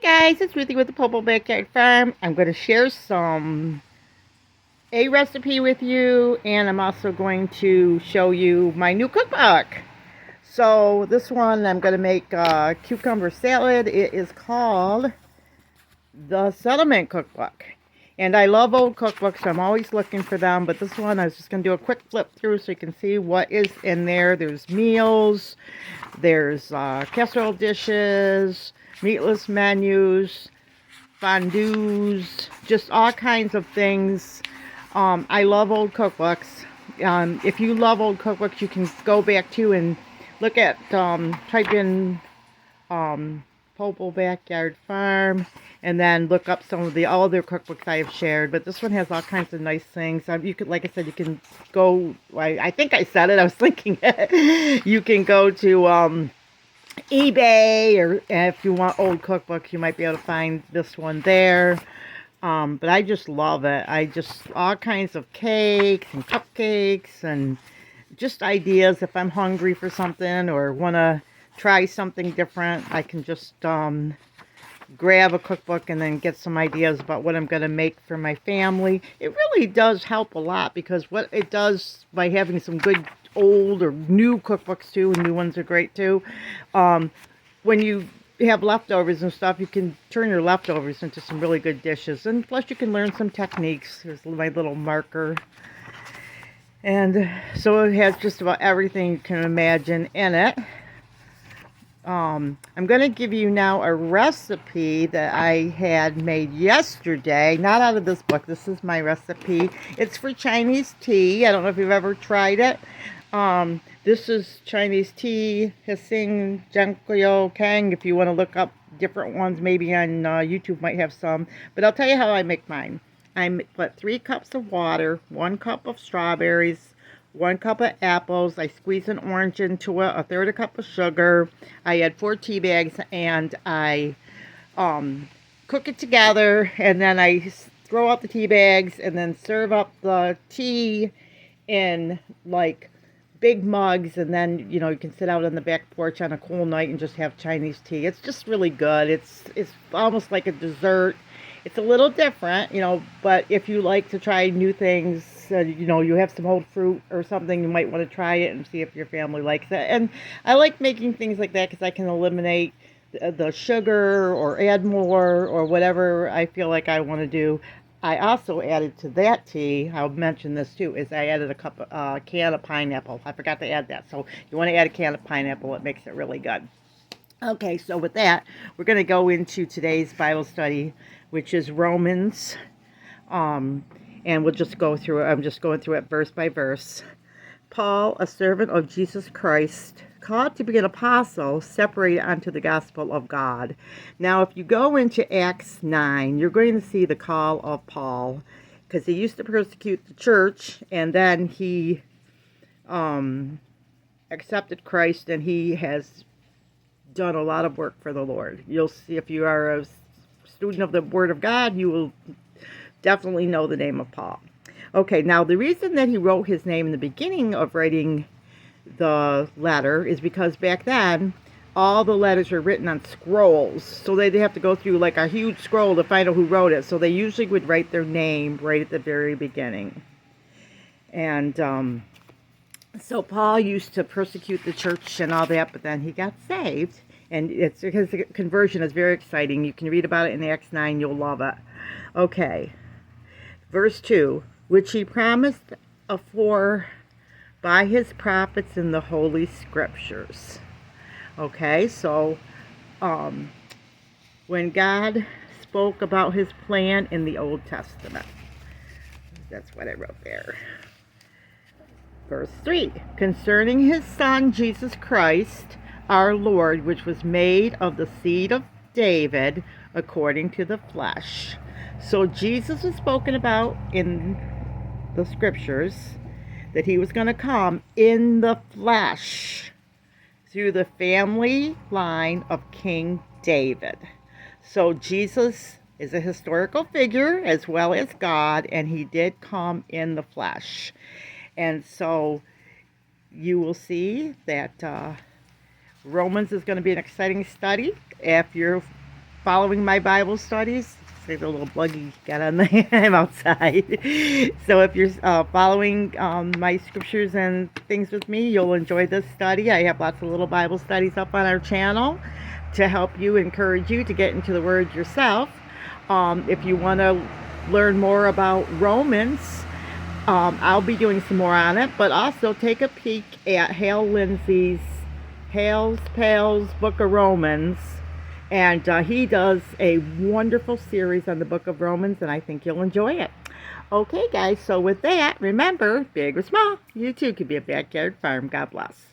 Guys, it's Ruthie with the Popo Backyard Farm. I'm going to share a recipe with you, and I'm also going to show you my new cookbook. So this one, I'm going to make a cucumber salad. It is called the Settlement Cookbook. And I love old cookbooks, so I'm always looking for them. But this one, I was just going to do a quick flip through so you can see what is in there. There's meals, there's casserole dishes, meatless menus, fondues, just all kinds of things. I love old cookbooks. If you love old cookbooks, you can go back to and look at, type in Popo Backyard Farm, and then look up some of the other cookbooks I have shared. But this one has all kinds of nice things. You could, like I said, you can go. I think I said it. I was thinking it. You can go to eBay, or if you want old cookbooks, you might be able to find this one there. But I just love it. All kinds of cakes and cupcakes and just ideas. If I'm hungry for something or want to try something different, I can just grab a cookbook and then get some ideas about what I'm going to make for my family. It really does help a lot, because what it does by having some good old or new cookbooks too, and new ones are great too, when you have leftovers and stuff, you can turn your leftovers into some really good dishes. And plus you can learn some techniques. Here's my little marker. And so it has just about everything you can imagine in it. I'm going to give you now a recipe that I had made yesterday, not out of this book. This is my recipe. It's for Chinese tea. I don't know if you've ever tried it. This is Chinese tea, Hsing Jianguo Kang. If you want to look up different ones, maybe on YouTube might have some. But I'll tell you how I make mine. I put 3 cups of water, 1 cup of strawberries, 1 cup of apples. I squeeze an orange into it, a third a cup of sugar. I add 4 tea bags, and I cook it together. And then I throw out the tea bags and then serve up the tea in like big mugs. And then you can sit out on the back porch on a cool night and just have Chinese tea. It's just really good. It's almost like a dessert. It's a little different, but if you like to try new things, you have some old fruit or something, you might want to try it and see if your family likes it. And I like making things like that because I can eliminate the sugar or add more or whatever I feel like I want to do. I also added to that tea, I'll mention this too, is I added a can of pineapple. I forgot to add that. So you want to add a can of pineapple, it makes it really good. Okay, so with that, we're going to go into today's Bible study, which is Romans, and we'll just go through it. I'm just going through it verse by verse. Paul, a servant of Jesus Christ, called to be an apostle, separated unto the gospel of God. Now, if you go into Acts 9, you're going to see the call of Paul, because he used to persecute the church, and then he accepted Christ, and he has done a lot of work for the Lord. You'll see, if you are a student of the Word of God, you will definitely know the name of Paul. Okay, now the reason that he wrote his name in the beginning of writing the letter is because back then all the letters were written on scrolls, so they'd have to go through like a huge scroll to find out who wrote it. So they usually would write their name right at the very beginning. And so Paul used to persecute the church and all that, but then he got saved, and his conversion is very exciting. You can read about it in Acts 9. You'll love it. Okay, verse 2, which he promised afore by his prophets in the Holy Scriptures. Okay, so when God spoke about his plan in the Old Testament, that's what I wrote there. Verse 3, concerning his Son, Jesus Christ, our Lord, which was made of the seed of David, according to the flesh. So Jesus is spoken about in the Scriptures, that he was going to come in the flesh through the family line of King David. So Jesus is a historical figure as well as God, and he did come in the flesh. And so you will see that Romans is going to be an exciting study. If you're following my Bible studies. See the little buggy got on the I'm outside. So if you're following my scriptures and things with me, you'll enjoy this study. I have lots of little Bible studies up on our channel to help you, encourage you to get into the Word yourself. If you want to learn more about Romans, I'll be doing some more on it, but also take a peek at Hale Lindsey's Hale's Pals Book of Romans. And he does a wonderful series on the book of Romans, and I think you'll enjoy it. Okay, guys, so with that, remember, big or small, you too could be a backyard farm. God bless.